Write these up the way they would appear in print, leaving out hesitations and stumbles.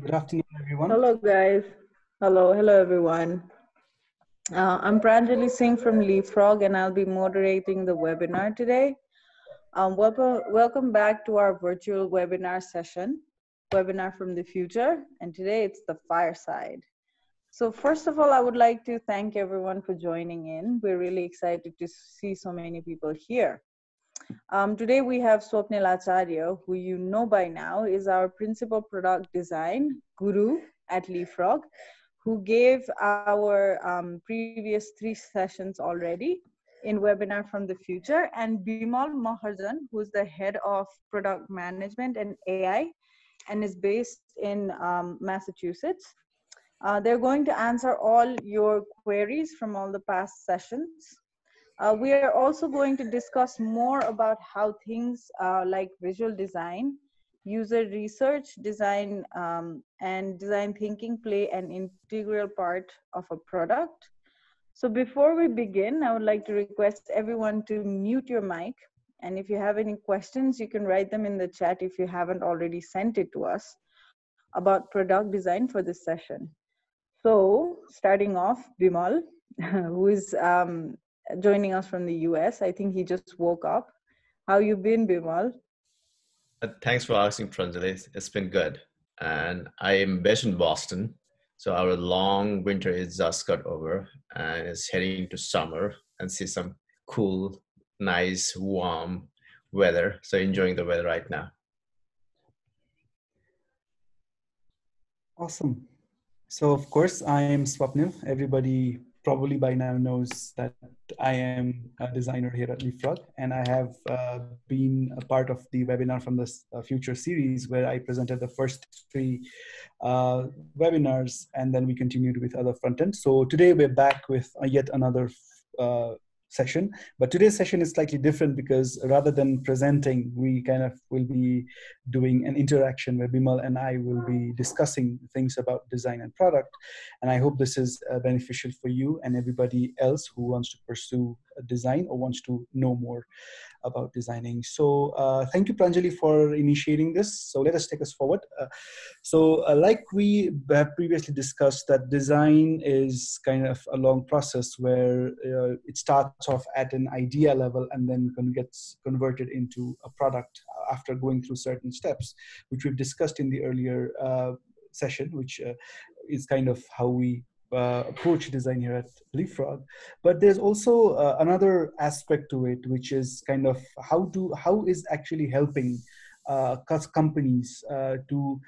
Good afternoon, everyone. Hello, guys. Hello, everyone. I'm Pranjali Singh from Leapfrog, and I'll be moderating the webinar today. Welcome back to our virtual webinar session, Webinar from the Future, and today it's the Fireside. So first of all, I would like to thank everyone for joining in. We're really excited to see so many people here. Today we have Swapnil Acharya, who you know by now is our principal product design guru at Leapfrog, who gave our previous 3 sessions already in Webinar from the Future, and Bimal Maharjan, who's the head of product management and AI and is based in Massachusetts. They're going to answer all your queries from all the past sessions. We are also going to discuss more about how things like visual design, user research, design, and design thinking play an integral part of a product. So before we begin, I would like to request everyone to mute your mic. And if you have any questions, you can write them in the chat if you haven't already sent it to us about product design for this session. So starting off, Bimal, who is joining us from the US. I think he just woke up. How you been, Bimal? Thanks for asking, Pranjali. It's been good. And I am based in Boston. So our long winter is just got over and it's heading to summer and see some cool, nice, warm weather. So enjoying the weather right now. Awesome. So, of course, I am Swapnil. Everybody probably by now knows that I am a designer here at Leapfrog, and I have been a part of the webinar from this future series where I presented the first 3 webinars, and then we continued with other front end. So today we're back with yet another session, but today's session is slightly different because rather than presenting, we kind of will be doing an interaction where Bimal and I will be discussing things about design and product. And I hope this is beneficial for you and everybody else who wants to pursue design or wants to know more about designing. So thank you, Pranjali, for initiating this. So let us take us forward. Like we have previously discussed, that design is kind of a long process where it starts off at an idea level and then gets converted into a product after going through certain steps, which we've discussed in the earlier session, which is kind of how we approach design here at Leapfrog. But there's also another aspect to it, which is kind of how is actually helping companies to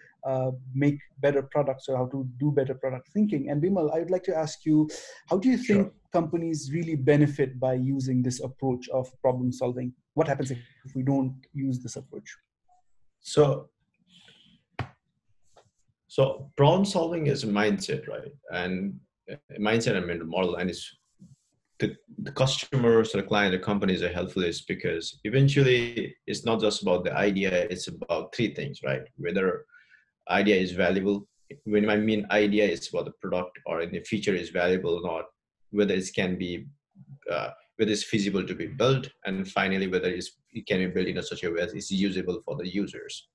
make better products, or how to do better product thinking. And Bimal, I would like to ask you, how do you think companies really benefit by using this approach of problem solving? What happens if we don't use this approach? So problem solving is a mindset, right? And a mindset and mental model, and it's the customers, the client, the companies are helpful is because eventually it's not just about the idea, it's about 3 things, right? Whether idea is valuable, when I mean idea, it's about the product or in the feature is valuable or not, whether it can be, whether it's feasible to be built, and finally, whether it can be built in such a way that it's usable for the users.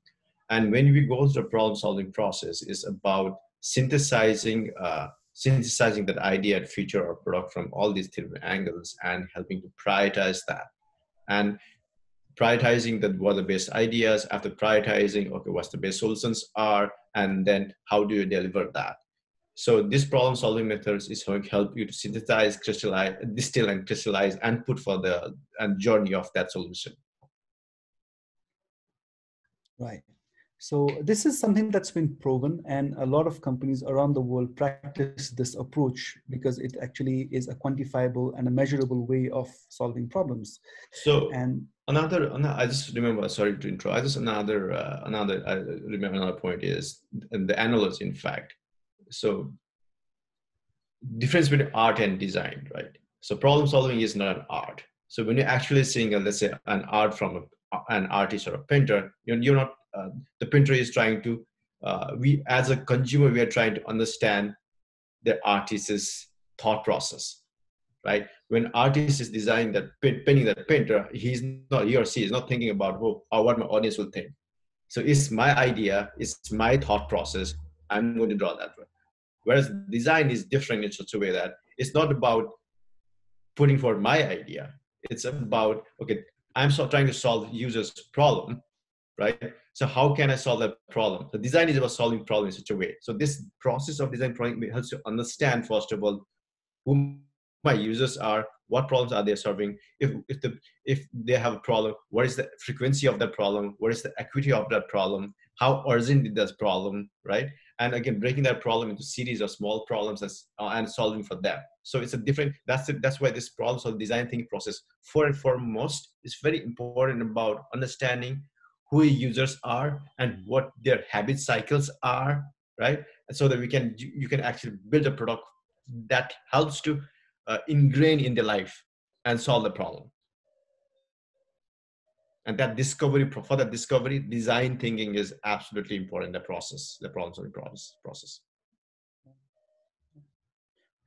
And when we go through the problem solving process, it's about synthesizing that idea and feature or product from all these different angles and helping to prioritize that. And prioritizing what the best ideas, after prioritizing, okay, what's the best solutions are, and then how do you deliver that? So this problem solving methods is going to help you to synthesize, crystallize, distill and crystallize and put for the journey of that solution. Right. So this is something that's been proven, and a lot of companies around the world practice this approach because it actually is a quantifiable and a measurable way of solving problems. So I just remember, sorry to interrupt. I remember another point is the analogy, in fact. So difference between art and design, right? So problem solving is not an art. So when you're actually seeing, let's say, an art from an artist or a painter, you're not, the painter is trying to, we as a consumer, we are trying to understand the artist's thought process, right? When artist is designing that, painting that painter, he or she is not thinking about what my audience will think. So it's my idea, it's my thought process. I'm going to draw that way. Whereas design is different in such a way that it's not about putting forward my idea. It's about, okay, I'm trying to solve users' problem, right? So how can I solve that problem? The design is about solving problems in such a way. So this process of design helps you understand, first of all, who my users are, what problems are they solving, if they have a problem, what is the frequency of that problem, what is the acuity of that problem, how urgent is that problem, right? And again, breaking that problem into series of small problems and solving for them. So it's a different, that's why this problem solving design thinking process, for and foremost, is very important about understanding who users are and what their habit cycles are, right? And so that you can actually build a product that helps to ingrain in their life and solve the problem. And that discovery, for that discovery, design thinking is absolutely important in the process, the problem solving process.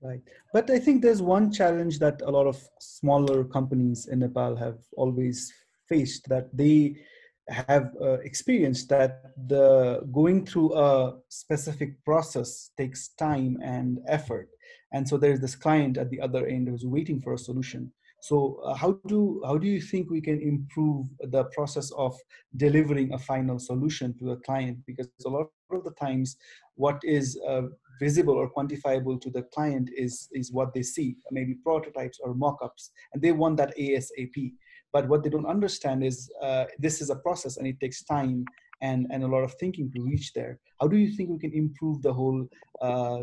Right. But I think there's one challenge that a lot of smaller companies in Nepal have always faced, that they have experienced that the going through a specific process takes time and effort. And so there's this client at the other end who's waiting for a solution. So how do you think we can improve the process of delivering a final solution to a client? Because a lot of the times what is visible or quantifiable to the client is what they see, maybe prototypes or mock-ups, and they want that ASAP. But what they don't understand is this is a process and it takes time and a lot of thinking to reach there. How do you think we can improve the whole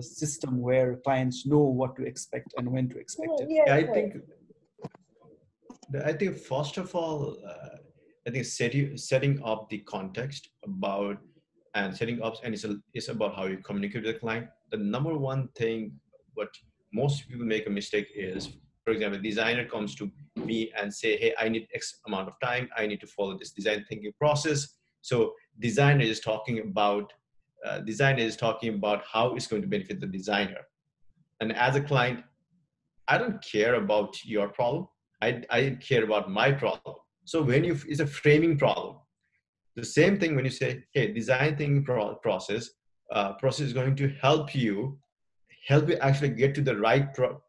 system where clients know what to expect and when to expect it? Yeah, I think first of all, I think setting up the context about and setting up, and it's about how you communicate with the client. The number one thing, what most people make a mistake is, for example, a designer comes to me and say, hey, I need X amount of time. I need to follow this design thinking process. So designer is talking about how it's going to benefit the designer. And as a client, I don't care about your problem. I care about my problem. So it's a framing problem. The same thing when you say, hey, design thinking process is going to help you actually get to the right product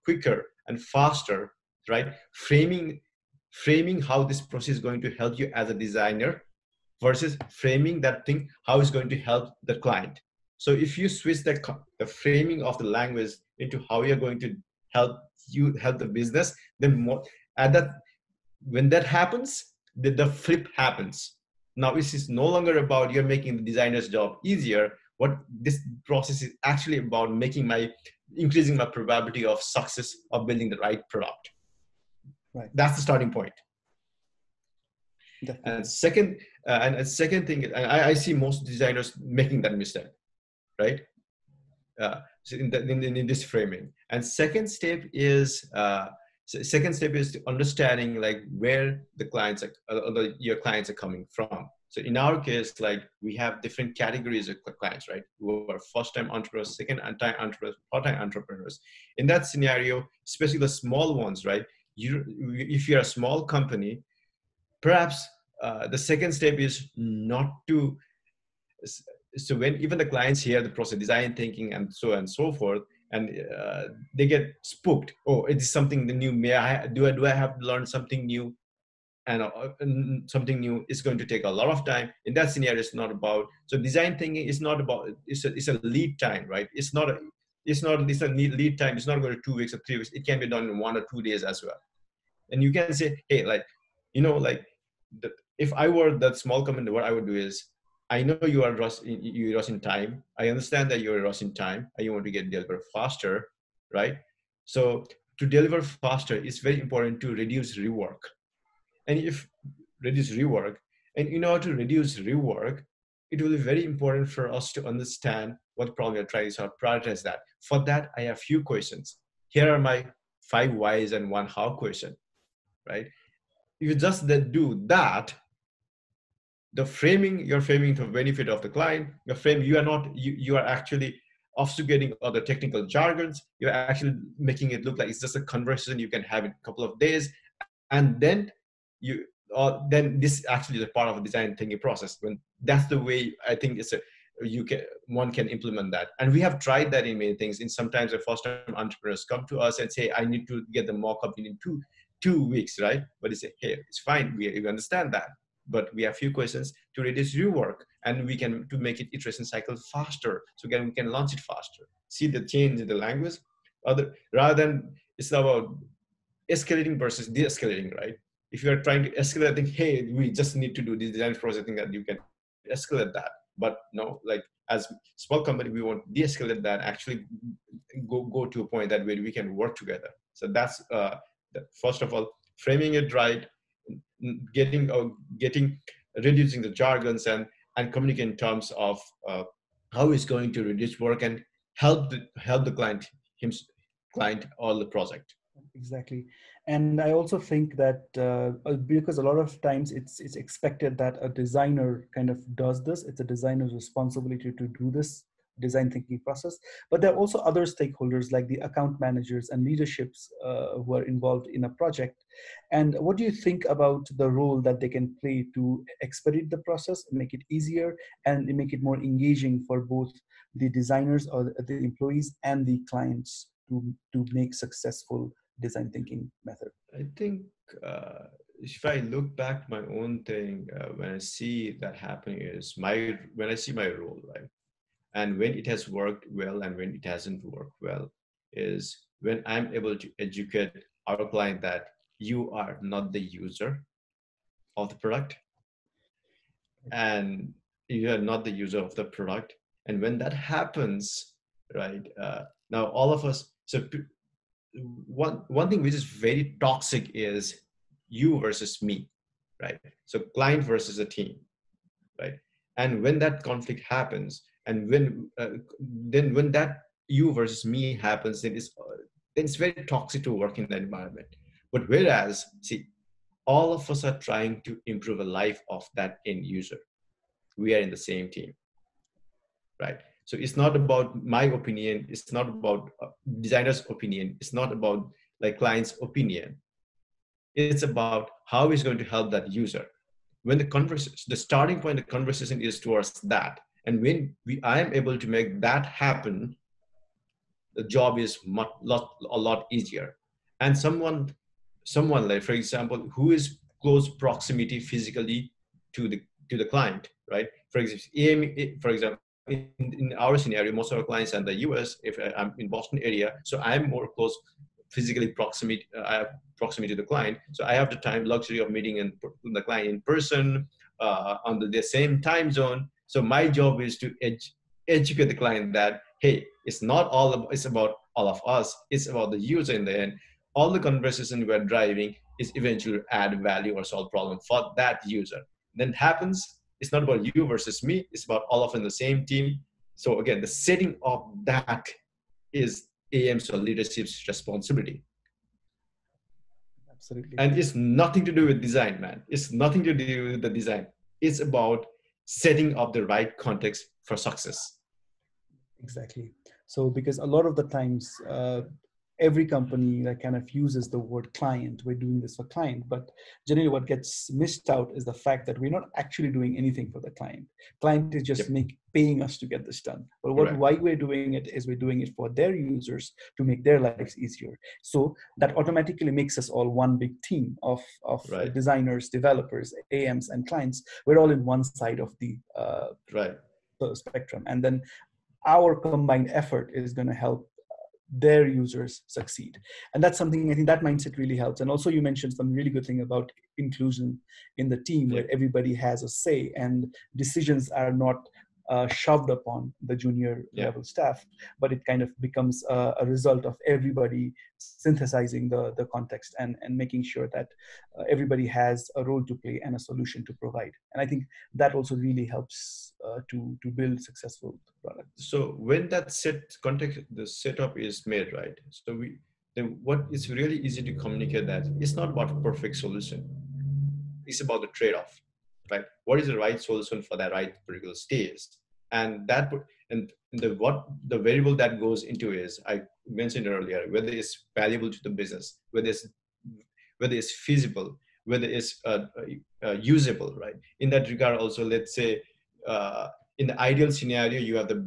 quicker and faster, right? Framing how this process is going to help you as a designer versus framing that thing how it's going to help the client. So if you switch the framing of the language into how you're going to help the business, then when that happens, the flip happens. Now this is no longer about you're making the designer's job easier. What this process is actually about increasing my probability of success of building the right product. Right. That's the starting point. Definitely. And second thing, and I see most designers making that mistake, right? So in this framing. And second step is understanding like where the clients your clients are coming from. So in our case, like we have different categories of clients, right? Who are first-time entrepreneurs, second-time entrepreneurs, part-time entrepreneurs. In that scenario, especially the small ones, right? If you're a small company, perhaps the second step is not to. So when even the clients hear the process, design thinking, and so on and so forth, and they get spooked. Oh, it is something new. Do I have to learn something new? And something new is going to take a lot of time. In that scenario, it's not about. So design thinking is not about. It's a lead time, right? It's a lead time. It's not going to 2 weeks or 3 weeks. It can be done in 1 or 2 days as well. And you can say, hey, like, if I were that small company, what I would do is, I know you are rushing time. I understand that you're rushing time and you want to get delivered faster, right? So to deliver faster, it's very important to reduce rework. And in order to reduce rework, it will be very important for us to understand what problem we're trying to solve, prioritize that. For that, I have few questions. Here are my 5 whys and 1 how question, right? If you just do that, you're framing to benefit of the client. You are actually obfuscating other technical jargons. You're actually making it look like it's just a conversation you can have in a couple of days, and then then this actually is a part of a design thinking process. When that's the way I think one can implement that. And we have tried that in many things. In sometimes the first time entrepreneurs come to us and say, I need to get the mock-up in two weeks, right? But they say, hey, it's fine. We understand that. But we have few questions to reduce rework, and we can to make it iteration cycle faster. So again, we can launch it faster. See the change in the language, rather than it's about escalating versus de-escalating, right? If you are trying to escalate, I think, hey, we just need to do this design process, I think that you can escalate that. But no, like as small company, we want de-escalate that, actually go to a point that where we can work together. So that's first of all, framing it right, getting reducing the jargons and communicate in terms of how it's going to reduce work and help the client or the project. Exactly. And I also think that because a lot of times it's expected that a designer kind of does this, it's a designer's responsibility to do this design thinking process. But there are also other stakeholders like the account managers and leaderships who are involved in a project. And what do you think about the role that they can play to expedite the process, make it easier, and make it more engaging for both the designers or the employees and the clients to make successful design thinking method? I think if I look back my own thing, when I see that happening is when I see my role, right? And when it has worked well and when it hasn't worked well is when I'm able to educate our client that you are not the user of the product and you are not the user of the product. And when that happens, right, now all of us, so one thing which is very toxic is you versus me, right? So client versus a team, right? And when that conflict happens, and when that you versus me happens, then it's very toxic to work in that environment. But whereas, see, all of us are trying to improve the life of that end user. We are in the same team, right? So it's not about my opinion. It's not about designer's opinion. It's not about like client's opinion. It's about how it's going to help that user. When the starting point of the conversation is towards that, and when I am able to make that happen, the job is a lot easier. And someone like, for example, who is close proximity physically to the client, right? For example, in our scenario, most of our clients are in the US. If I'm in Boston area, so I'm more close physically proximity. I have proximity to the client, so I have the luxury of meeting the client in person under the same time zone. So my job is to educate the client that, hey, it's about all of us. It's about the user in the end. All the conversation we're driving is eventually add value or solve problem for that user. Then it happens, it's not about you versus me, it's about all of us in the same team. So again, the setting of that is AM's or leadership's responsibility. Absolutely. And it's nothing to do with design, man. It's nothing to do with the design. It's about setting up the right context for success. Exactly. So because a lot of the times, every company that kind of uses the word client, we're doing this for client, but generally what gets missed out is the fact that we're not actually doing anything for the client. Client is just paying us to get this done. But why we're doing it is we're doing it for their users to make their lives easier. So that automatically makes us all one big team of designers, developers, AMs, and clients. We're all in one side of the spectrum. And then our combined effort is going to help their users succeed. And that's something, I think that mindset really helps. And also you mentioned some really good thing about inclusion in the team where everybody has a say and decisions are not shoved upon the junior level staff, but it kind of becomes a result of everybody synthesizing the context and making sure that everybody has a role to play and a solution to provide. And I think that also really helps to build successful products. So when that the setup is made, right? So then what is really easy to communicate that it's not about a perfect solution. It's about the trade-off, right? What is the right solution for that right particular stage? And the variable that goes into is, I mentioned earlier, whether it's valuable to the business, whether it's feasible, whether it's usable, right? In that regard, also, let's say in the ideal scenario, you have the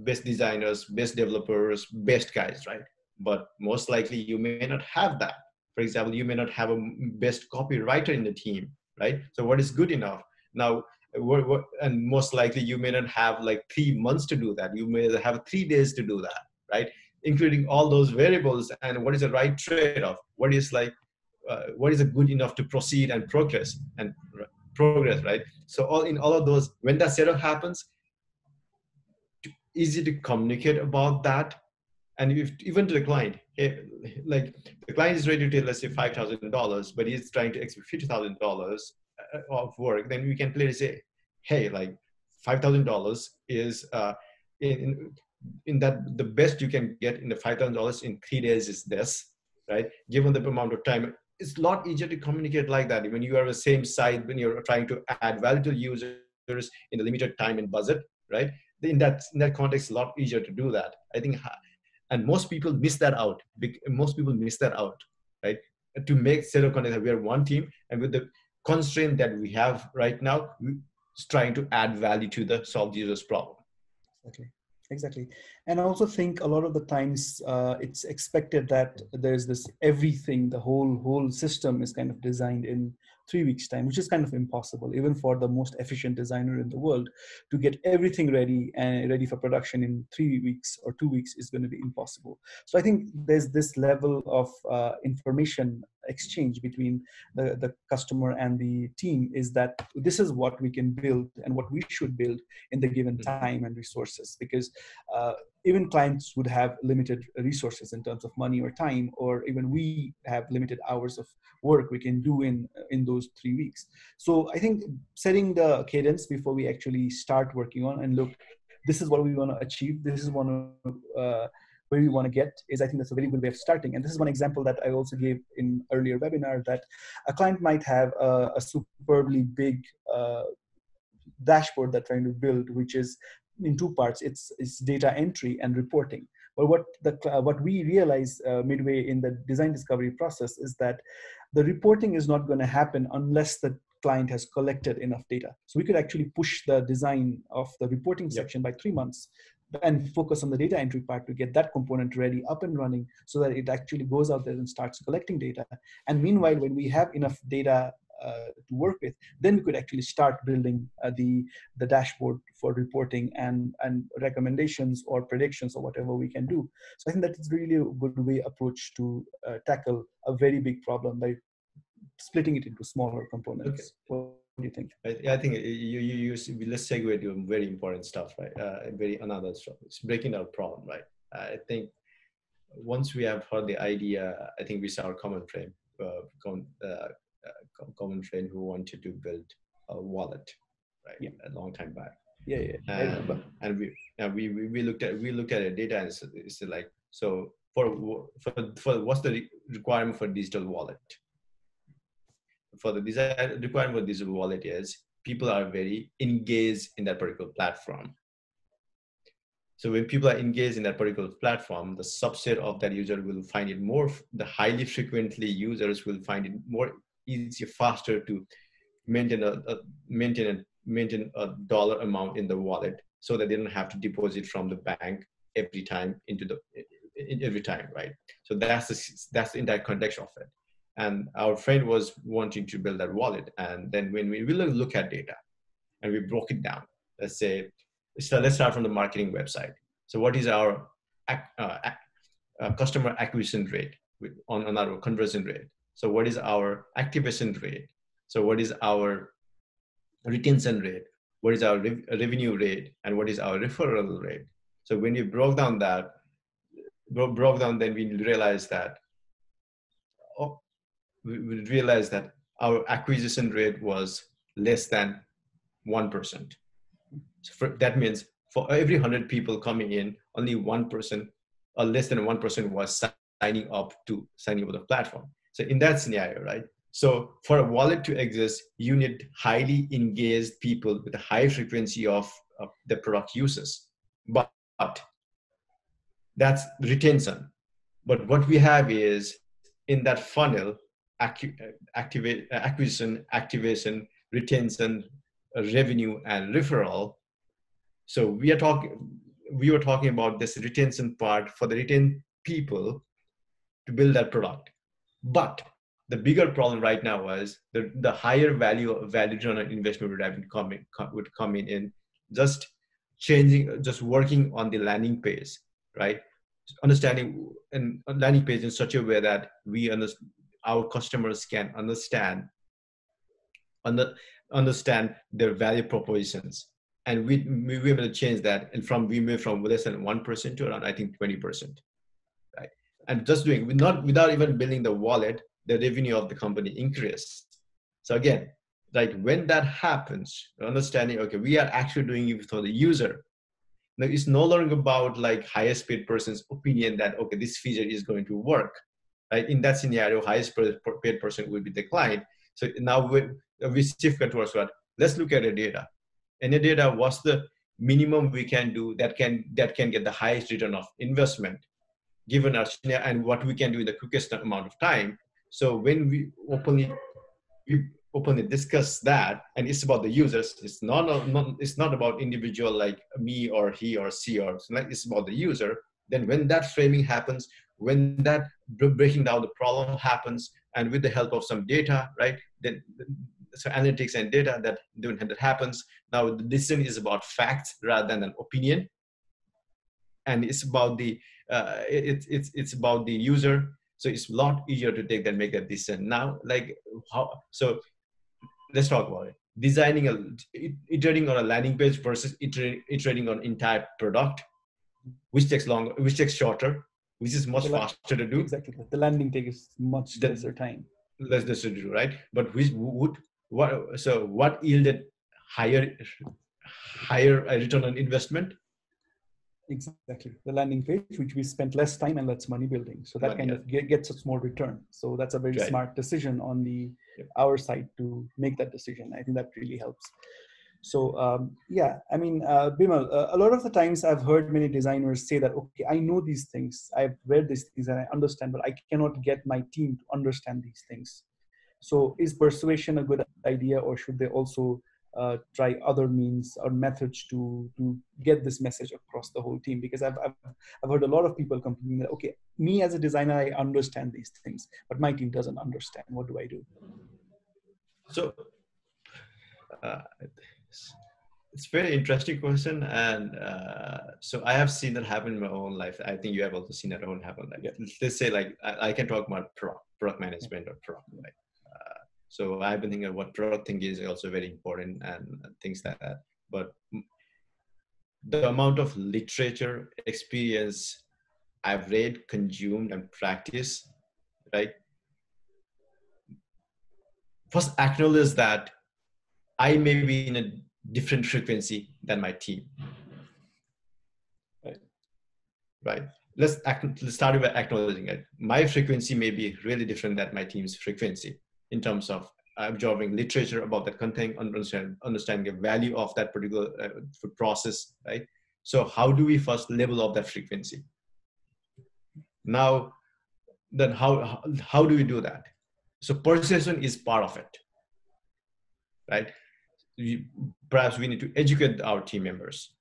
best designers, best developers, best guys, right? But most likely you may not have that. For example, you may not have a best copywriter in the team, right? So what is good enough? Now, and most likely you may not have like 3 months to do that. You may have 3 days to do that, right? Including all those variables and what is the right trade-off? What is a good enough to proceed and progress, right? So all of those, when that setup happens, easy to communicate about that. And if, even to the client, like the client is ready to pay, let's say $5,000, but he's trying to expect $50,000 of work, then we can clearly say, hey, like $5,000 is in that the best you can get in the $5,000 in 3 days is this, right? Given the amount of time, it's a lot easier to communicate like that when you are the same side, when you're trying to add value to users in the limited time and budget, right? In that context, a lot easier to do that, I think. And most people miss that out. Right? To make zero context, we are one team, and with the constraint that we have right now, we're trying to add value to the solve users problem. Exactly. And I also think a lot of the times it's expected that there's this everything, the whole system is kind of designed in 3 weeks time, which is kind of impossible, even for the most efficient designer in the world. To get everything ready and ready for production in 3 weeks or 2 weeks is going to be impossible. So I think there's this level of information exchange between the customer and the team, is that this is what we can build and what we should build in the given time and resources, because even clients would have limited resources in terms of money or time, or even we have limited hours of work we can do in those 3 weeks. So I think setting the cadence before we actually start working on and look, this is what we want to achieve, this is where we want to get, is I think that's a very good way of starting. And this is one example that I also gave in earlier webinar, that a client might have a superbly big dashboard they're trying to build, which is in 2 parts. It's data entry and reporting. But what we realized midway in the design discovery process is that the reporting is not going to happen unless the client has collected enough data. So we could actually push the design of the reporting section by 3 months and focus on the data entry part to get that component ready, up and running, so that it actually goes out there and starts collecting data. And meanwhile, when we have enough data to work with, then we could actually start building the dashboard for reporting and recommendations or predictions or whatever we can do. So I think that is really a good way approach to tackle a very big problem by splitting it into smaller components. Okay. What do you think? I think let's segue to very important stuff, right? Another stuff. It's breaking down problem, right? I think once we have heard the idea, I think we saw our common friend who wanted to build a wallet, right? Yeah. A long time back. Yeah. And we looked at the data and it's like, so for what's the requirement for digital wallet? For the design requirement for digital wallet is people are very engaged in that particular platform. So when people are engaged in that particular platform, the subset of that user will find it more, the highly frequently users will find it more easier, faster to maintain a dollar amount in the wallet, so that they don't have to deposit from the bank every time right? So that's the entire context of it. And our friend was wanting to build that wallet. And then when we look at data and we broke it down, let's start from the marketing website. So what is our customer acquisition rate on our conversion rate? So what is our activation rate? So what is our retention rate? What is our revenue rate? And what is our referral rate? So when we broke down, then we realized that our acquisition rate was less than 1%. So that means for every 100 people coming in, only 1% or less than 1% was signing up to the platform. So in that scenario, right? So for a wallet to exist, you need highly engaged people with a high frequency of the product uses. But that's retention. But what we have is, in that funnel, acquisition, activation, retention, revenue, and referral. So we were talking about this retention part for the retained people to build that product. But the bigger problem right now was the higher value return on investment would come in just working on the landing page, right? Understanding and landing page in such a way that our customers can understand their value propositions, and we were able to change that, and we moved from less than 1% to around, I think, 20%, right? And just doing without even building the wallet, the revenue of the company increased. So again, like when that happens, understanding, okay, we are actually doing it for the user. Now it's no longer about like highest paid person's opinion that, okay, this feature is going to work, right? In that scenario, highest paid person will be the client. So now we shift towards what? Let's look at the data. And the data, what's the minimum we can do that can get the highest return of investment given our scenario, and what we can do in the quickest amount of time. So when we openly discuss that, and it's about the users, it's not about individual like me or he or she, or it's about the user. Then when that framing happens, when that breaking down the problem happens, and with the help of some data, right, then so analytics and data that happens, now the decision is about facts rather than an opinion, and it's about the it's about the user. So it's a lot easier to make that decision now. Like how? So let's talk about it. Iterating on a landing page versus iterating on entire product, which takes longer, which takes shorter, which is much faster to do. Exactly. The landing takes much lesser time. Less to do, right? But what yielded higher return on investment? Exactly. The landing page, which we spent less time and less money building. So that kind of gets us more return. So that's a very smart decision on our side to make that decision. I think that really helps. So yeah, I mean, Bimal, a lot of the times I've heard many designers say that, okay, I know these things, I've read these things and I understand, but I cannot get my team to understand these things. So is persuasion a good idea, or should they also try other means or methods to get this message across the whole team? Because I've heard a lot of people complaining that, okay, me as a designer, I understand these things, but my team doesn't understand. What do I do? So it's a very interesting question, and so I have seen that happen in my own life. I think you have also seen that happen. Like, let's say, like I can talk about product management or product, right? So I've been thinking of what product thing is also very important and things like that. But the amount of literature experience I've read, consumed, and practiced, right? First, acknowledge that I may be in a different frequency than my team. Right. Let's start with acknowledging it. My frequency may be really different than my team's frequency in terms of absorbing literature about that content, understanding the value of that particular process, right? So how do we first level up that frequency? Now, then how do we do that? So persuasion is part of it, right? Perhaps we need to educate our team members,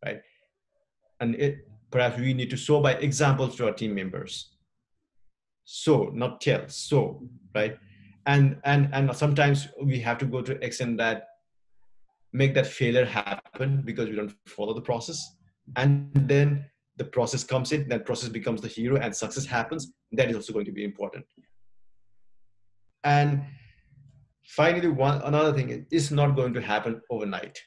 right? And perhaps we need to show by examples to our team members. So, not tell, so, right? And sometimes we have to go to extent that make that failure happen because we don't follow the process. And then the process comes in, that process becomes the hero and success happens. That is also going to be important. And finally, another thing, it's not going to happen overnight.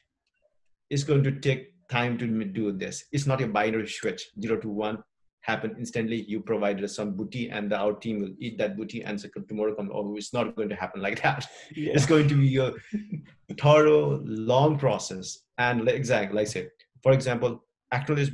It's going to take time to do this. It's not a binary switch, 0 to 1 happen instantly. You provided some booty and our team will eat that booty and so tomorrow come. Oh, it's not going to happen like that. Yeah. It's going to be a thorough, long process. And exactly, like I said, for example, acknowledge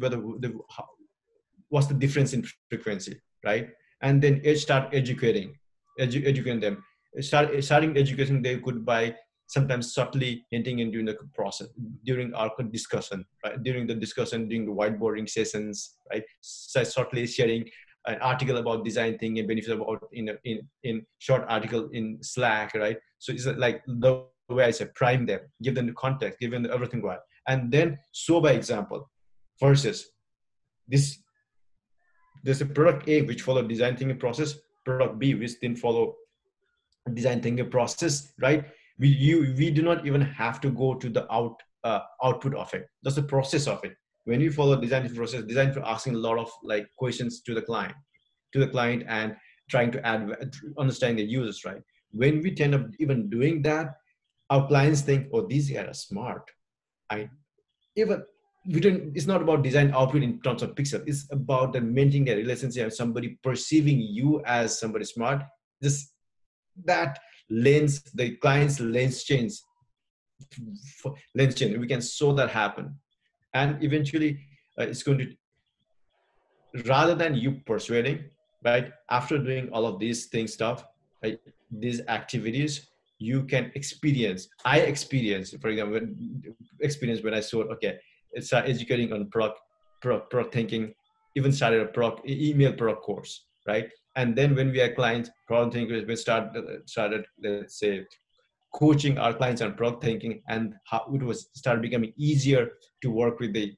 what's the difference in frequency, right? And then start educating them. Starting education, they could by sometimes subtly hinting in during the process, during our discussion, right? During the whiteboarding sessions, right? So subtly sharing an article about design thinking and benefits about in short article in Slack, right? So it's like the way I say, prime them, give them the context, give them everything right, and then show by example versus this. There's a product A which followed design thinking process, product B which didn't follow design thinking process, right? We do not even have to go to the output of it. That's the process of it. When you follow design thinking process, design for asking a lot of like questions to the client and trying to understand the users, right? When we tend up even doing that, our clients think, oh, these guys are smart. I even we don't, it's not about design output in terms of pixel. It's about the maintaining a relationship and somebody perceiving you as somebody smart. Just that lens, the client's lens change. We can show that happen, and eventually it's going to, rather than you persuading, right? After doing all of these things stuff, right, these activities, you can experience. I experience, for example, when I saw, okay, it's educating on product thinking, even started a email product course, right? And then when we are clients, product thinkers, we started, let's say, coaching our clients on product thinking, and how it was started becoming easier to work with the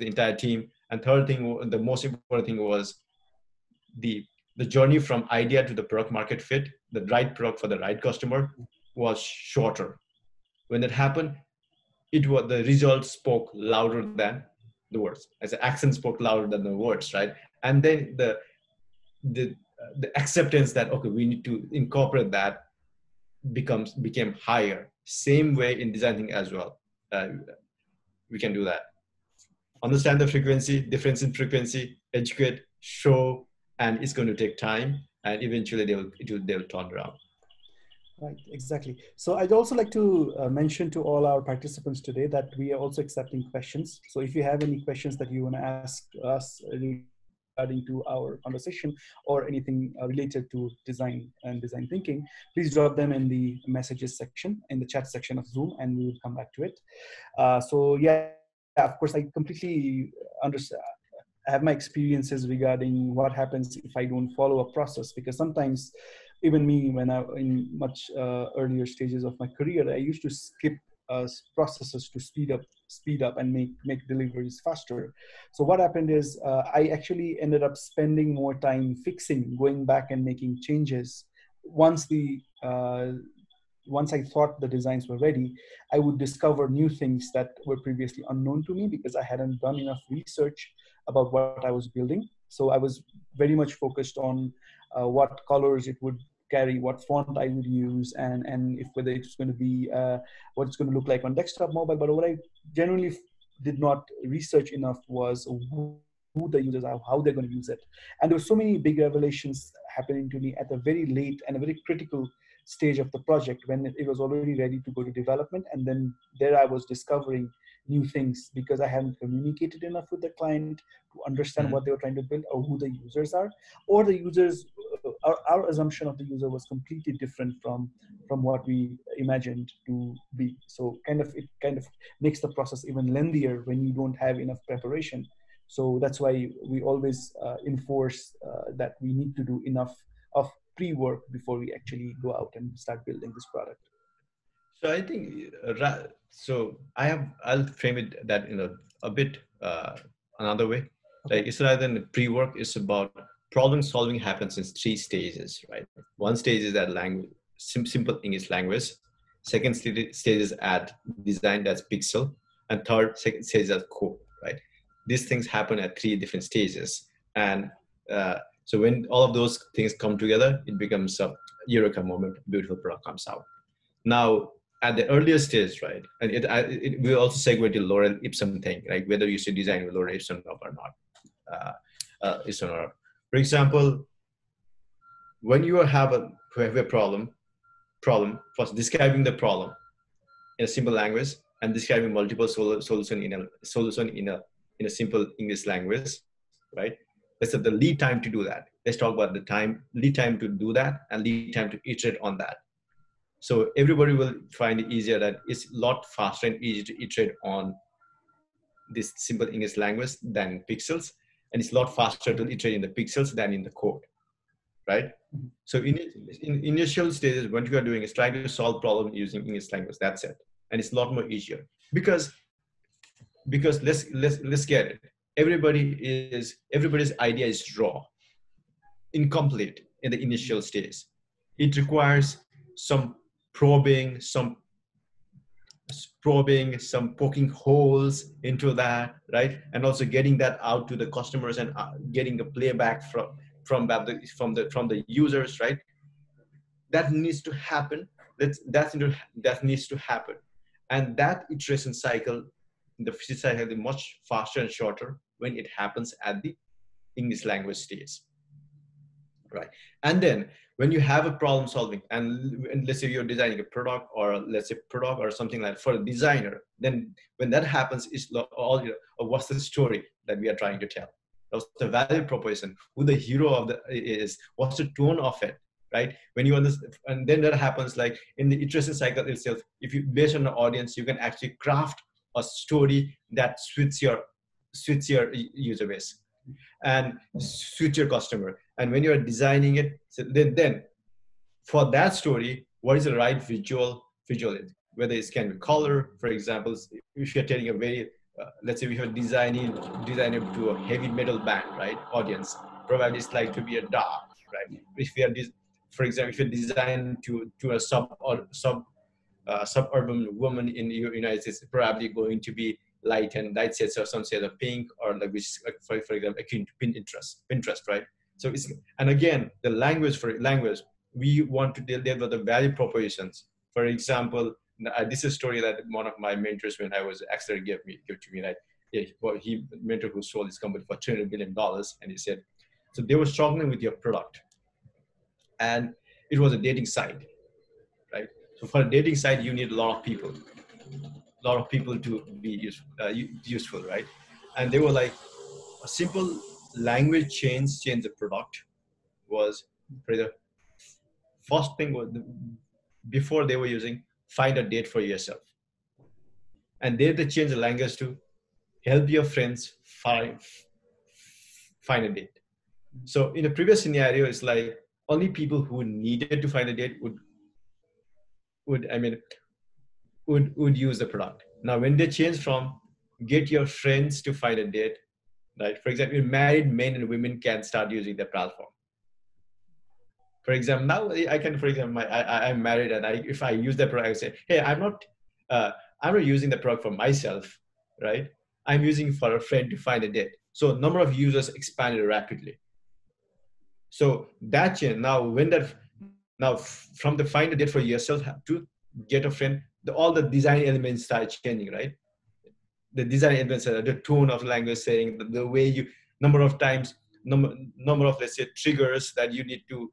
entire team. And third thing, the most important thing was the journey from idea to the product market fit, the right product for the right customer, was shorter. When that happened, the results spoke louder than the words. As the accent spoke louder than the words, right? And then the acceptance that, okay, we need to incorporate that became higher. Same way in designing as well. We can do that. Understand the frequency, difference in frequency, educate, show, and it's going to take time, and eventually they'll turn around. Right, exactly. So I'd also like to mention to all our participants today that we are also accepting questions. So if you have any questions that you want to ask us regarding to our conversation or anything related to design and design thinking, please drop them in the messages section, in the chat section of Zoom, and we will come back to it. So yeah, of course, I completely understand. I have my experiences regarding what happens if I don't follow a process, because sometimes even me, when I in much earlier stages of my career, I used to skip processes to speed up and make deliveries faster. So what happened is I actually ended up spending more time fixing, going back and making changes. Once I thought the designs were ready, I would discover new things that were previously unknown to me because I hadn't done enough research about what I was building. So I was very much focused on what colors it would carry, what font I would use, and if whether it's going to be what it's going to look like on desktop, mobile. But what I generally did not research enough was who the users are, how they're going to use it. And there were so many big revelations happening to me at a very late and a very critical stage of the project when it was already ready to go to development. And then there I was discovering new things because I hadn't communicated enough with the client to understand what they were trying to build or who the users are, or the users, our assumption of the user was completely different from what we imagined to be. So it kind of makes the process even lengthier when you don't have enough preparation. So that's why we always enforce that we need to do enough of pre-work before we actually go out and start building this product. So I think, I'll frame it that in a bit another way. Okay. Like, it's rather than pre-work, it's about problem solving happens in 3 stages, right? One stage is at language, simple English language. Second stage is at design, that's pixel. And second stage is at code, right? These things happen at 3 different stages. And so when all of those things come together, it becomes a eureka moment, beautiful product comes out. Now, at the earlier stage, right, and we also segue to Lorem Ipsum thing, like whether you should design with Lorem Ipsum or not. For example, when you have a problem, first describing the problem in a simple language and describing multiple solution in a simple English language, right? Let's say the lead time to do that. Let's talk about the lead time to do that and lead time to iterate on that. So everybody will find it easier that it's a lot faster and easier to iterate on this simple English language than pixels. and it's a lot faster to iterate in the pixels than in the code, right? So in initial stages, what you are doing is trying to solve problem using English language. That's it, and it's a lot more easier because let's get it. Everybody's idea is raw, incomplete in the initial stage. It requires some probing, some poking holes into that, right? And also getting that out to the customers and getting the playback from the users, right? That needs to happen. That needs to happen, and that iteration cycle, the cycle is much faster and shorter when it happens at the English language stage, right? And then when you have a problem solving, and let's say you're designing a product, or let's say product or something like that for a designer, then when that happens, is all what's the story that we are trying to tell? What's the value proposition? Who the hero of the is? What's the tone of it? Right? When you understand, and then that happens like in the iteration cycle itself. If you based on the audience, you can actually craft a story that suits your user base and suits your customer. And when you're designing it, so then for that story, what is the right visual, whether it can be color, for example, if you're telling a very let's say we have designing to a heavy metal band, right? Audience probably it's like to be a dark, right? If we are for example, if you're designed to a suburban woman in the United States, probably going to be light shades or some shade of pink, or like which for example akin to Pinterest, right? So it's, and again, the language, we want to deliver the value propositions. For example, this is a story that one of my mentors, when I was Accelerator, gave to me. Like, yeah, well, he mentor who sold his company for $200 billion, and he said, so they were struggling with your product, and it was a dating site, right? So for a dating site, you need a lot of people to be useful, right? And they were like, a simple language change the product was the first thing. Was before they were using find a date for yourself, and they change the language to help your friends find a date. So in the previous scenario, it's like only people who needed to find a date would use the product. Now when they change from get your friends to find a date, right? For example, married men and women can start using the platform. For example, now I can, for example, I'm married, and if I use the product, I say, hey, I'm not using the product for myself, right? I'm using for a friend to find a date. So number of users expanded rapidly. So that change, now from the find a date for yourself to get a friend, all the design elements start changing, right? The design elements, the tone of language, saying the way you, number of times, number of, let's say, triggers that you need to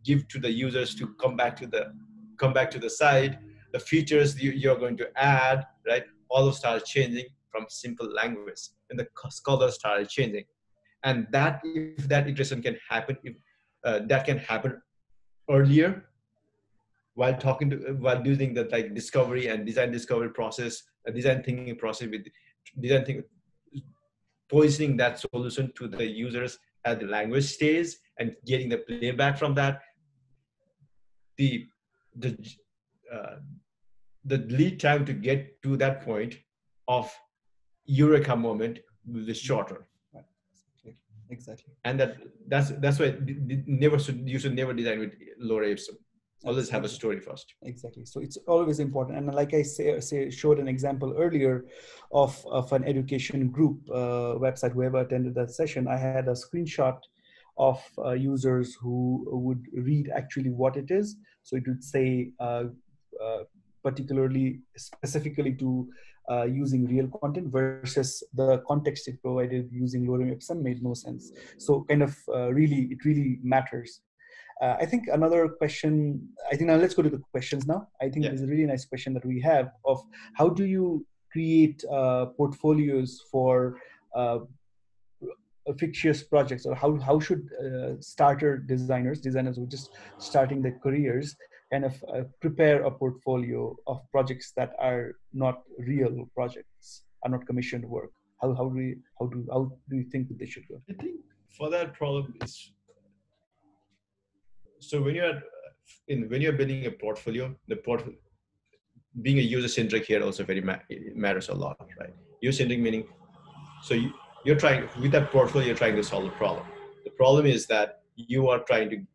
give to the users to come back to the site, the features you're going to add, right? All of start changing from simple language, and the colors started changing. And that, if that iteration can happen, if that can happen earlier, while doing the like discovery and design discovery process, design thinking process, with design thinking, positioning that solution to the users at the language stage and getting the playback from that, the lead time to get to that point of eureka moment will be shorter. Exactly. And that's why you should never design with lower ipsum. Always have a story first. Exactly. So it's always important. And like I showed an example earlier of an education group website. Whoever attended that session, I had a screenshot of users who would read actually what it is. So it would say particularly specifically to using real content versus the context it provided using lorem ipsum made no sense. So kind of it really matters. I think another question, I think now let's go to the questions now. I think there's a really nice question that we have of how do you create portfolios for fictitious projects, or how should designers who are just starting their careers kind of prepare a portfolio of projects that are not real projects, are not commissioned work? How do you think they should go? I think for that problem is, so when you're building a portfolio, being a user centric here also very it matters a lot, right? User centric meaning, so you're trying with that portfolio, you're trying to solve a problem. The problem is that you are trying to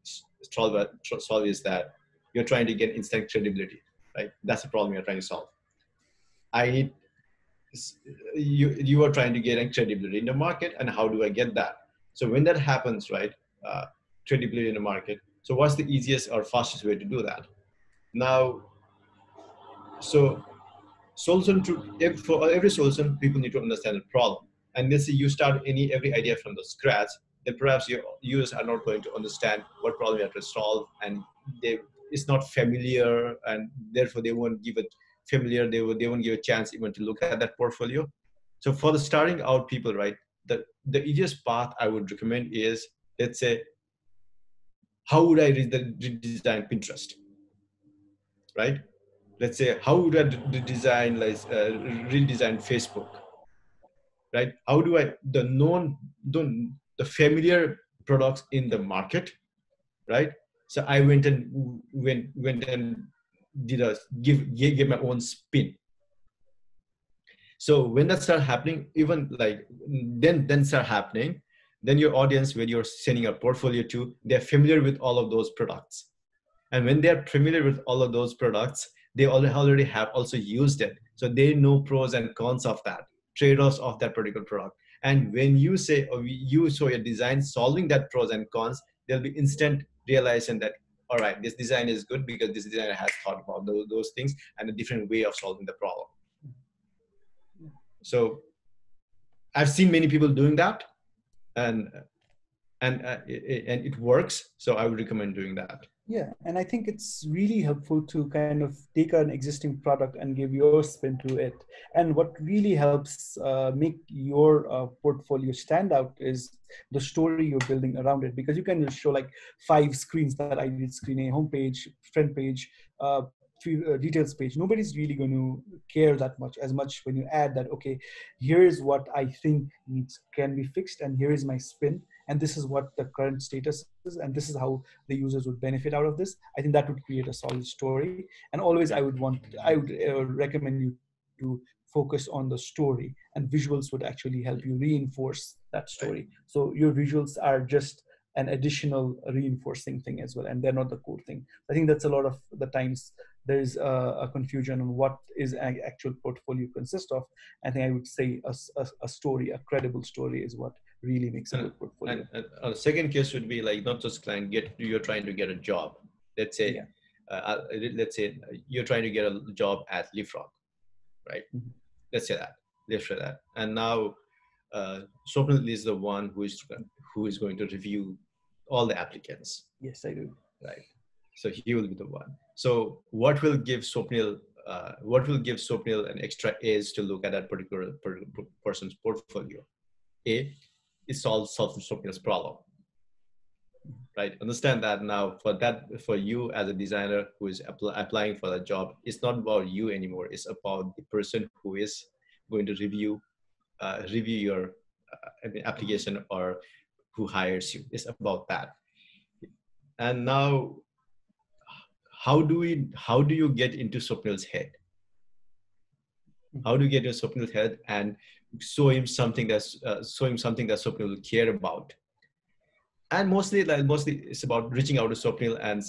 solve is that you're trying to get instant credibility, right? That's the problem you're trying to solve. I need you are trying to get credibility in the market, and how do I get that? So when that happens, right, credibility in the market. So what's the easiest or fastest way to do that? Now, so solution for every solution, people need to understand the problem. And let's say you start every idea from the scratch, then perhaps your users are not going to understand what problem you have to solve, and it's not familiar, and therefore they won't give it familiar. They won't give a chance even to look at that portfolio. So for the starting out people, right, the easiest path I would recommend is, let's say, how would I redesign Pinterest, right? Let's say, how would I redesign Facebook, right? How do I the familiar products in the market, right? So I went and did give my own spin. So when that started happening, even like then start happening, then your audience, when you're sending a portfolio to, they're familiar with all of those products. And when they're familiar with all of those products, they already have also used it. So they know pros and cons of that, trade-offs of that particular product. And when you say, or you show your design solving that pros and cons, there'll be instant realization that, all right, this design is good because this designer has thought about those things and a different way of solving the problem. So I've seen many people doing that, and it works. So I would recommend doing that. Yeah, and I think it's really helpful to kind of take an existing product and give your spin to it. And what really helps make your portfolio stand out is the story you're building around it, because you can just show like 5 screens that I did: screen A, homepage, front page, details page. Nobody's really going to care that much when you add that, okay, here is what I think can be fixed, and here is my spin, and this is what the current status is, and this is how the users would benefit out of this. I think that would create a solid story. And always I would recommend you to focus on the story, and visuals would actually help you reinforce that story. So your visuals are just an additional reinforcing thing as well, and they're not the core thing. I think that's a lot of the times there is a confusion on what is an actual portfolio consists of. I think I would say a story, a credible story, is what really makes a good portfolio. And a second case would be like, not just client, you're trying to get a job. Let's say, let's say you're trying to get a job at Leapfrog, right? Mm-hmm. Let's say that. And now Swapnil is the one who is going to review all the applicants. Yes, I do. Right. So he will be the one. So what will give Swapnil an extra edge to look at that particular person's portfolio? A, it solves Swapnil's problem. Right. Understand that now. For you as a designer who is applying for that job, it's not about you anymore. It's about the person who is going to review your application, or who hires you. It's about that. And now, how do you get into Swapnil's head? How do you get into Swapnil's head and show him something that Swapnil will care about? And mostly it's about reaching out to Swapnil and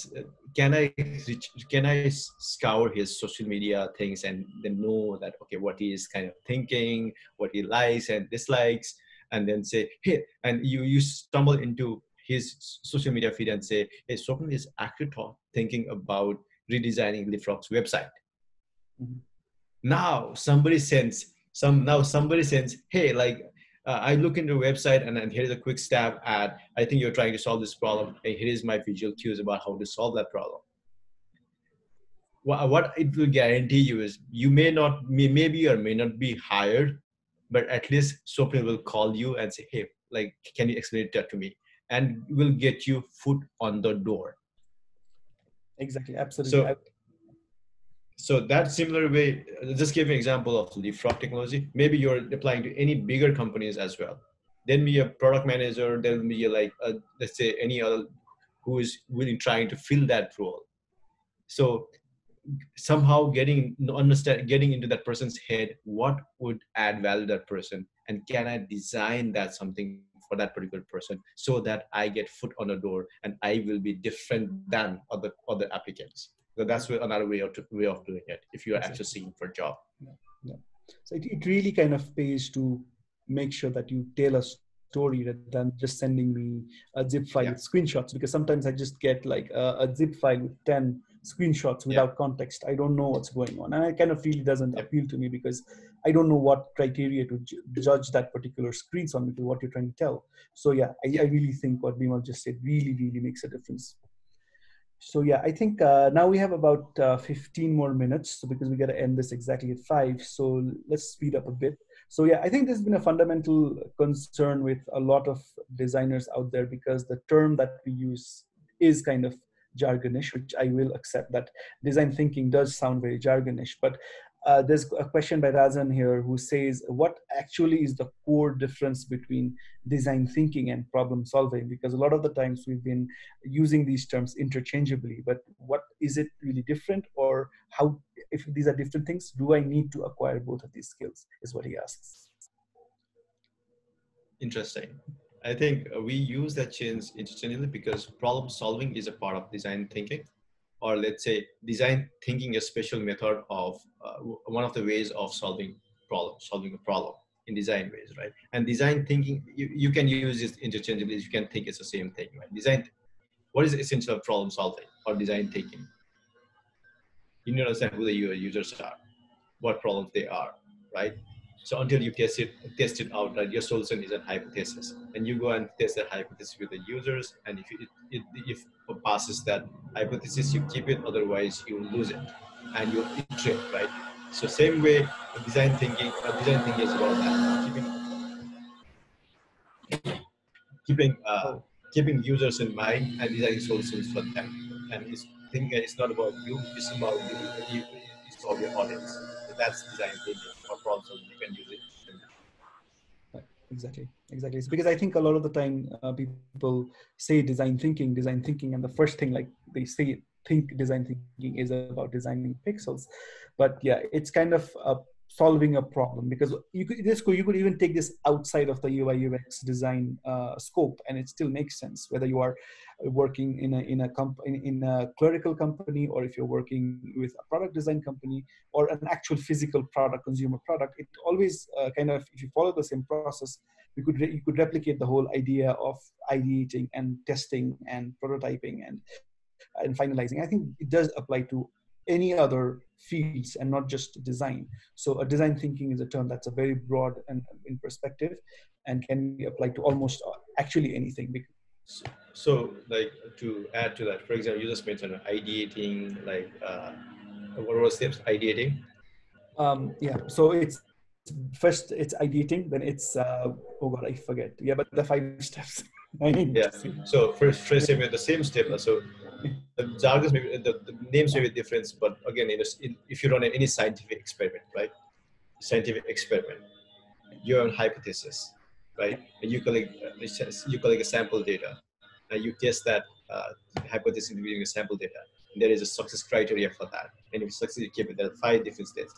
can I scour his social media things and then know that, okay, what he is kind of thinking, what he likes and dislikes, and then say, hey, and you stumble into his social media feed and say, hey, Swapnil is actually thinking about redesigning Leapfrog's website. Mm-hmm. Now somebody sends, hey, like, I look into the website and here's a quick stab at, I think you're trying to solve this problem. Hey, here is my visual cues about how to solve that problem. What it will guarantee you is you maybe or may not be hired, but at least Swapnil will call you and say, hey, like, can you explain that to me? And will get you foot on the door. Exactly. Absolutely. So that similar way, just give an example of Leapfrog technology. Maybe you're applying to any bigger companies as well. Then be a product manager, then be like, let's say any other who is really trying to fill that role. So somehow getting into that person's head, what would add value to that person, and can I design that something for that particular person so that I get foot on the door and I will be different than other applicants. So that's another way of doing it if you're actually seeking for a job. Yeah. So it really kind of pays to make sure that you tell a story rather than just sending me a zip file with screenshots, because sometimes I just get like a zip file with 10 screenshots without context. I don't know what's going on, and it kind of really doesn't appeal to me because I don't know what criteria to judge that particular screenshot with what you're trying to tell. So yeah, I really think what Bimal just said really makes a difference. So yeah, I think now we have about 15 more minutes, so because we got to end this exactly at 5. So let's speed up a bit. So yeah, I think there's been a fundamental concern with a lot of designers out there because the term that we use is kind of jargonish, which I will accept that design thinking does sound very jargonish. But there's a question by Razan here who says, what actually is the core difference between design thinking and problem solving? Because a lot of the times we've been using these terms interchangeably, but what is it really different, or how, if these are different things, do I need to acquire both of these skills, is what he asks. Interesting. I think we use that change interchangeably because problem solving is a part of design thinking, or let's say design thinking is a special method of one of the ways of solving a problem in design ways, right? And design thinking, you can use it interchangeably. You can think it's the same thing, right? What is the essential of problem solving or design thinking? You need to understand who your users are, what problems they are, right? So until you test it out, right, your solution is a hypothesis, and you go and test that hypothesis with the users, and if it passes that hypothesis, you keep it, otherwise you lose it, and you iterate, right? So same way, design thinking is about that, keeping users in mind and designing solutions for them. And it's not about you; it's about you solve your audience. So that's design thinking or problem solving. You can use it. Exactly. It's because I think a lot of the time people say design thinking, and the first thing like they say think design thinking is about designing pixels, but yeah, it's kind of solving a problem, because you could even take this outside of the UI UX design scope, and it still makes sense whether you are working in a clerical company, or if you're working with a product design company or an actual physical product, consumer product. It always kind of, if you follow the same process, you could replicate the whole idea of ideating and testing and prototyping and finalizing. I think it does apply to any other fields and not just design. So a design thinking is a term that's a very broad and in perspective and can be applied to almost actually anything. So like to add to that, for example, you just mentioned ideating, like what were steps ideating? Yeah, so it's first it's ideating, then it's oh god, I forget. Yeah, but the 5 steps. So first step with the same step. So the jargons maybe the names may be different, but again, if you run any scientific experiment, right? Scientific experiment, you're on hypothesis, right? And you collect a sample data, and you test that hypothesis using a sample data. And there is a success criteria for that, and if you succeed, you keep it. There are 5 different steps.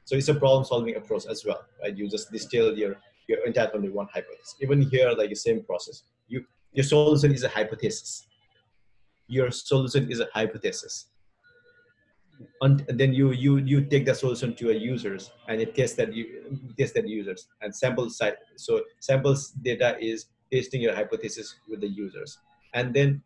So it's a problem-solving approach as well, right? You just distill your entire only one hypothesis. Even here, like the same process. Your solution is a hypothesis. Your solution is a hypothesis. And then you take the solution to your users, and it tests that users and sample side. So samples data is testing your hypothesis with the users, and then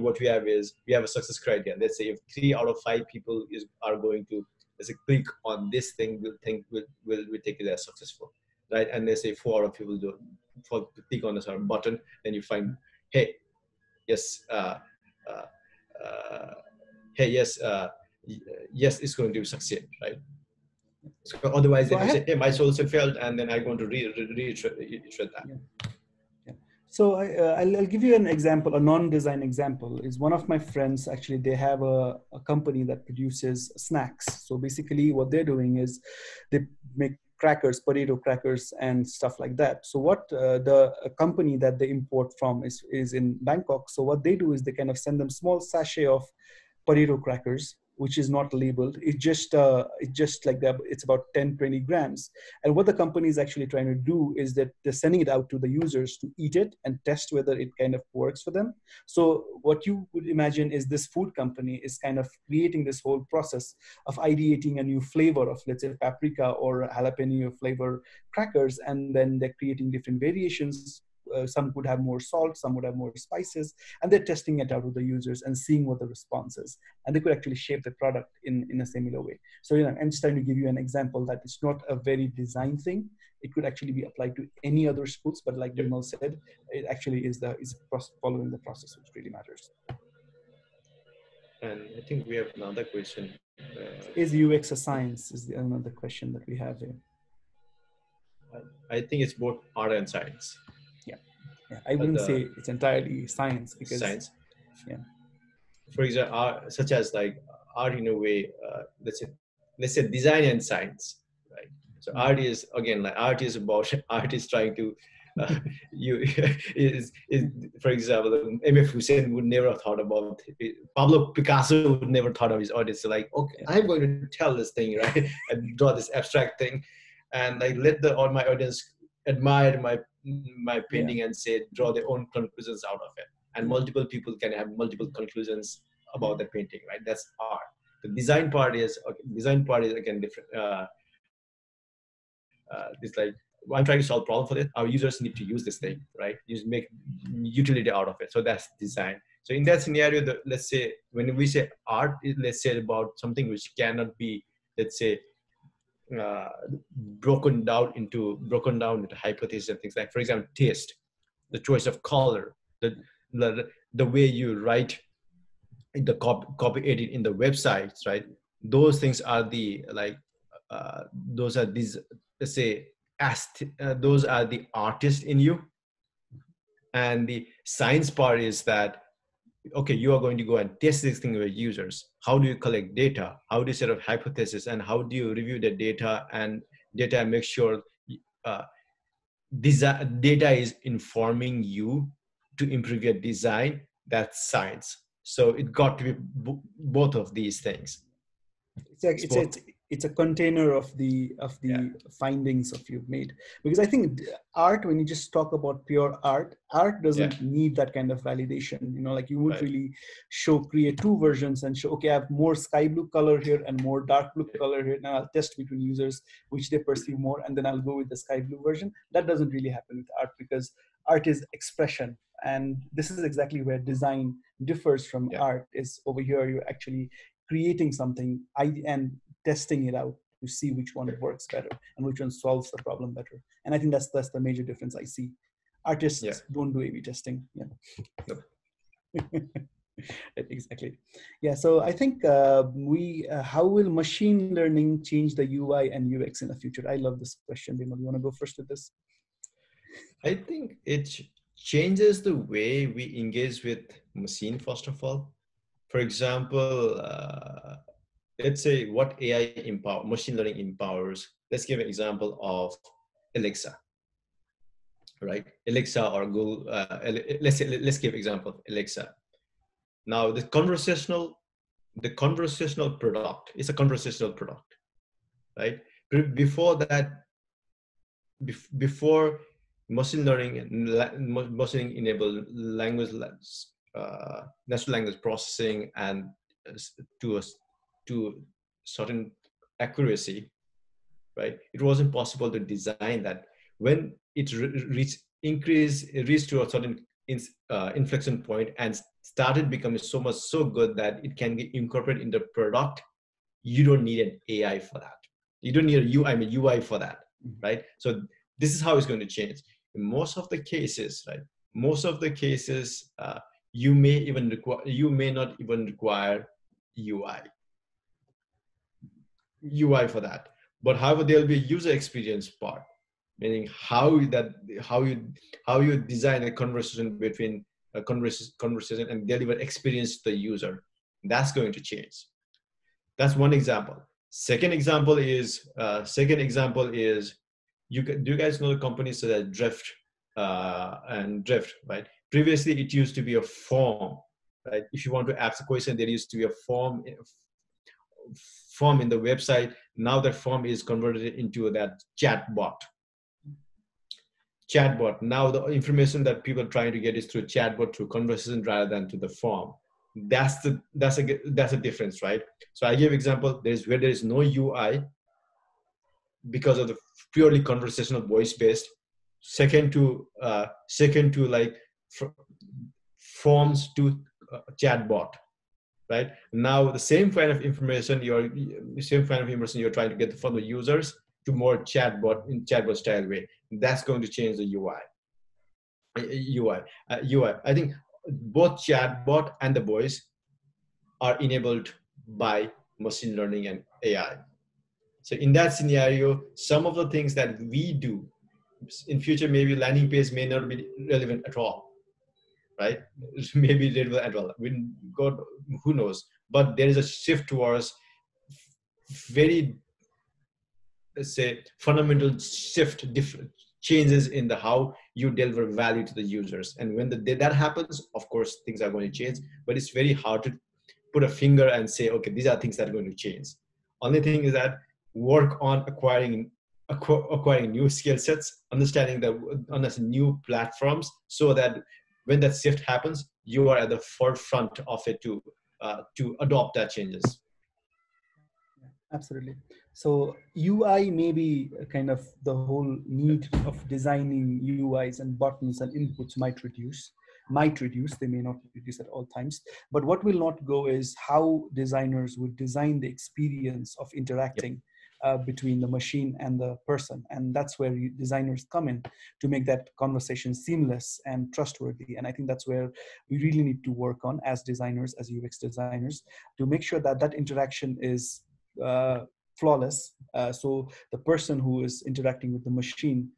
what we have is we have a success criteria. Let's say if 3 out of 5 people are going to, let's say, click on this thing, we'll take it as successful, right? And let's say 4 out of people click on this button, then you find, hey, yes, hey, yes. Yes, it's going to succeed, right? So otherwise, then you say, hey, my solution failed, and then I'm going to reiterate that. Yeah. So I'll give you an example, a non-design example. Is one of my friends, actually, they have a company that produces snacks. So basically what they're doing is they make crackers, potato crackers and stuff like that. So what the company that they import from is in Bangkok. So what they do is they kind of send them small sachet of potato crackers, which is not labeled. It's just like that. It's about 10, 20 grams. And what the company is actually trying to do is that they're sending it out to the users to eat it and test whether it kind of works for them. So what you would imagine is this food company is kind of creating this whole process of ideating a new flavor of, let's say, paprika or jalapeno flavor crackers. And then they're creating different variations. Some would have more salt, some would have more spices, and they're testing it out with the users and seeing what the response is. And they could actually shape the product in a similar way. So, I'm just trying to give you an example that it's not a very design thing. It could actually be applied to any other schools, but like Bimal said, it actually is following the process which really matters. And I think we have another question. Is UX a science? Is another question that we have here. I think it's both art and science. Yeah, I wouldn't say it's entirely science because science. Yeah. For example, art, such as like art in a way, let's say design and science, right? So art is again like art is about art is trying to is for example, M.F. Hussein would never have thought about it. Pablo Picasso would never thought of his artist. So like, okay, I'm going to tell this thing, right, and draw this abstract thing, and like let my audience admire my painting and say draw their own conclusions out of it. And multiple people can have multiple conclusions about the painting, right? That's art. The design part is again different. It's like I'm trying to solve a problem for this. Our users need to use this thing, right? You make utility out of it. So that's design. So in that scenario, let's say when we say art, let's say about something which cannot be, let's say, broken down into hypotheses and things like, for example, taste, the choice of color, the way you write in the copy edit in the websites, right? Those things are the like those are these, let's say, those are the artists in you. And the science part is that, okay, you are going to go and test this thing with users. How do you collect data? How do you set up hypothesis? And how do you review the data and make sure data is informing you to improve your design? That's science. So it got to be both of these things. It's a container of the findings of you've made, because I think art, when you just talk about pure art doesn't need that kind of validation. Like you would really create two versions and show, okay, I have more sky blue color here and more dark blue color here, and I'll test between users which they perceive more, and then I'll go with the sky blue version. That doesn't really happen with art, because art is expression, and this is exactly where design differs from art. Is over here you're actually creating something and testing it out to see which one works better and which one solves the problem better. And I think that's the major difference I see. Artists don't do A/B testing. Nope. Exactly. Yeah. So I think how will machine learning change the UI and UX in the future? I love this question. Bimal, you want to go first with this? I think it changes the way we engage with machine, first of all. For example, let's say what machine learning empowers. Let's give an example of Alexa, right? Alexa or Google. Let's give example of Alexa. Now the conversational product is a conversational product, right? Before that, before machine learning enabled natural language processing and to certain accuracy, right? It wasn't possible to design that. When it reached to a certain inflection point and started becoming so good that it can be incorporated in the product, you don't need an AI for that. You don't need UI for that, right? So this is how it's going to change. In most of the cases, right? You may not even require UI for that. But however, there'll be a user experience part. meaning how you design a conversation between a conversation and deliver experience to the user. That's going to change. That's one example. Second example is do you guys know the companies such as Drift and Drift, right? Previously, it used to be a form, right? If you want to ask a question, there used to be a form in the website. Now that form is converted into that chatbot. Now the information that people are trying to get is through chatbot, through conversation, rather than to the form. That's a difference, right? So I give example. Where there is no UI because of the purely conversational voice based. Second to like forms to chatbot, right? Now the same kind of information you're trying to get from the users to more chatbot style way. That's going to change the UI. I think both chatbot and the voice are enabled by machine learning and AI. So in that scenario, some of the things that we do in future, maybe landing page may not be relevant at all, right? Maybe relevant at all. God, who knows? But there is a shift towards very, let's say, fundamental shift, different changes in the how you deliver value to the users. And when that happens, of course, things are going to change. But it's very hard to put a finger and say, okay, these are things that are going to change. Only thing is that work on acquiring new skill sets, understanding new platforms, so that when that shift happens, you are at the forefront of it to adopt that changes. Absolutely. So UI may be kind of the whole need of designing UIs and buttons and inputs might reduce. They may not reduce at all times. But what will not go is how designers would design the experience of interacting between the machine and the person. And that's where designers come in to make that conversation seamless and trustworthy. And I think that's where we really need to work on as designers, as UX designers, to make sure that that interaction is flawless, so the person who is interacting with the machine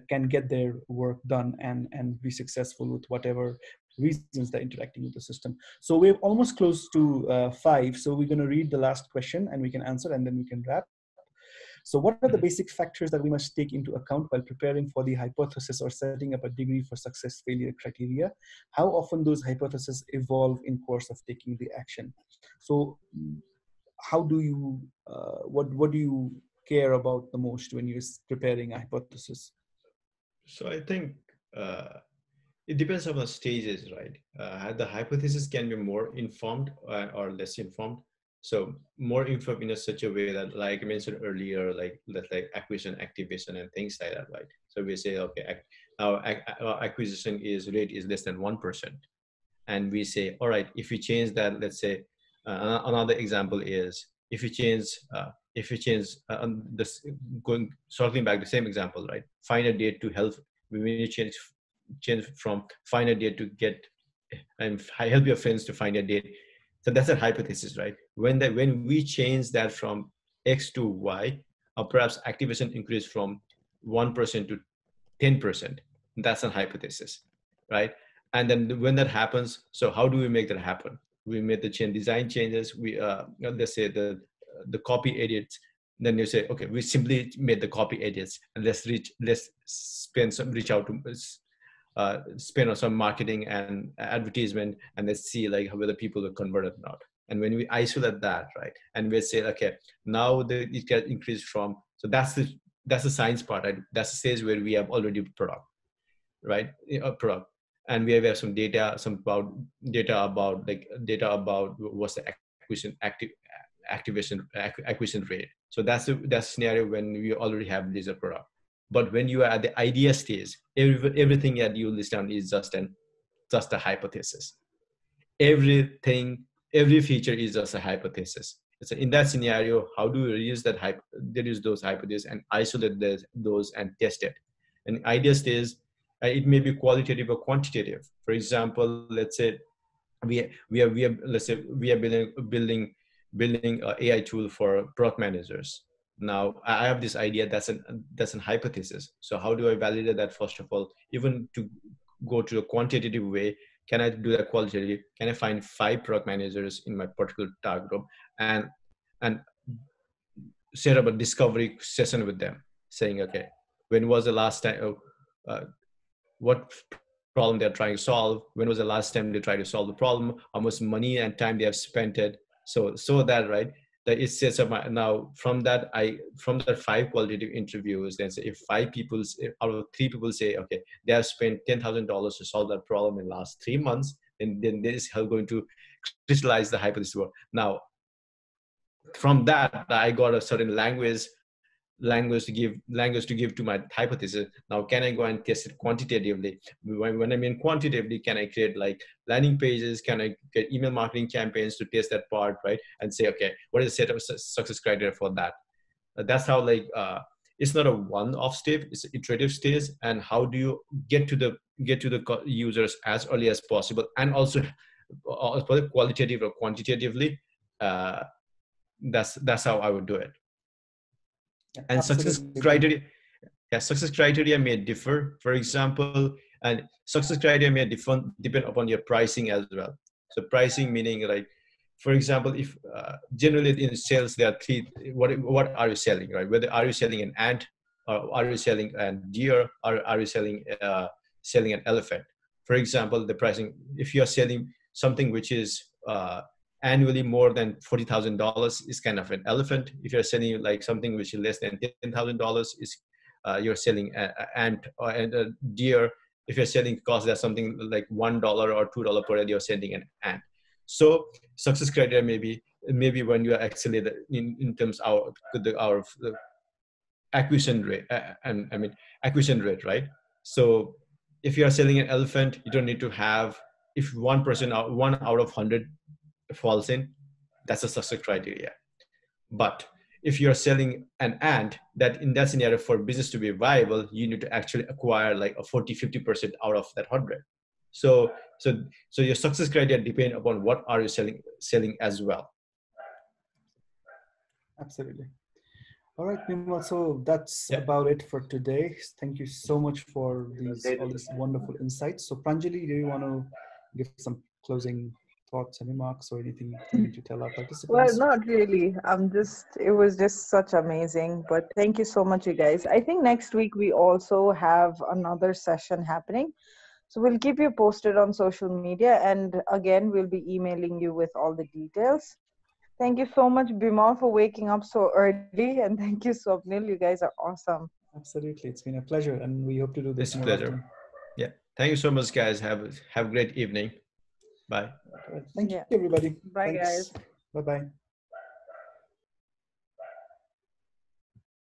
can get their work done and be successful with whatever reasons they're interacting with the system. So we're almost close to 5, so we're going to read the last question and we can answer and then we can wrap. So what are the basic factors that we must take into account while preparing for the hypothesis or setting up a degree for success failure criteria? How often those hypotheses evolve in course of taking the action? So how do you, what do you care about the most when you're preparing a hypothesis? So I think it depends on the stages, right? The hypothesis can be more informed or less informed. So more informed in such a way that, like I mentioned earlier, like acquisition, activation, and things like that, right? So we say, okay, our acquisition rate is less than 1%, and we say, all right, if we change that, let's say. Another example is if you change this, circling back the same example, right? Find a date to help. We need to change from find a date to get and help your friends to find a date. So that's a hypothesis, right? When we change that from X to Y, or perhaps activation increase from 1% to 10%, that's a hypothesis, right? And then when that happens, so how do we make that happen? We made the design changes. We let's say the copy edits. Then you say, okay, we simply made the copy edits, and let's spend on some marketing and advertisement, and let's see like whether people will convert or not. And when we isolate that, right, and we say, okay, now it can increase from. So that's the science part, right? That's the stage where we have already product, right? A product. And we have some data, about what's the acquisition rate. So that's the scenario when we already have this product. But when you are at the idea stage, everything that you list down is just a hypothesis. Every feature is just a hypothesis. So in that scenario, how do we reduce those hypotheses and isolate those and test it? And idea stage. It may be qualitative or quantitative. For example, let's say we are building an AI tool for product managers. Now I have this idea that's an hypothesis. So how do I validate that? First of all, even to go to a quantitative way, can I do that qualitative? Can I find 5 product managers in my particular target group and set up a discovery session with them, saying, okay, when was the last time, what problem they're trying to solve, when was the last time they tried to solve the problem, how much money and time they have spent it, so that, right, that it sets up now from that 5 qualitative interviews, then say if 5 people out of 3 people say, okay, they have spent $10,000 to solve that problem in the last 3 months, then this is going to crystallize the hypothesis. Now from that, I got a certain language to give to my hypothesis. Now can I go and test it quantitatively? When I mean quantitatively, can I create like landing pages? Can I get email marketing campaigns to test that part, right? And say, okay, what is the set of success criteria for that? That's how, like, it's not a one-off step, it's an iterative stage. And how do you get to the users as early as possible, and also qualitative or quantitatively. That's how I would do it. And success criteria may differ. For example, and success criteria may depend upon your pricing as well. So pricing meaning, like, for example, if generally in sales there are 3. What are you selling, right? Whether are you selling an ant, or are you selling a deer, or are you selling an elephant? For example, the pricing, if you're selling something which is annually more than $40,000, is kind of an elephant. If you're selling like something which is less than $10,000, is you're selling an ant or a deer. If you're selling cost, that's something like $1 or $2 per head, you're selling an ant. So success criteria maybe when you are actually in terms of our acquisition rate, acquisition rate, right? So if you are selling an elephant, you don't need to have, if 1% 1 out of 100 falls in, that's a success criteria. But if you're selling an ant, that in that scenario, for business to be viable, you need to actually acquire like a 40-50% out of that 100. So your success criteria depend upon what are you selling as well. Absolutely. All right, Bimal, so that's about it for today. Thank you so much for all these wonderful insights. So Pranjali, do you want to give some closing thoughts and remarks, or anything you need to tell our participants? Well, not really. It was just such amazing, but thank you so much, you guys. I think next week we also have another session happening. So we'll keep you posted on social media, and again, we'll be emailing you with all the details. Thank you so much, Bimal, for waking up so early, and thank you, Swapnil. You guys are awesome. Absolutely, it's been a pleasure, and we hope to do this more often. Yeah, thank you so much, guys. Have a great evening. Bye. Thank you, everybody. Bye, guys. Bye-bye.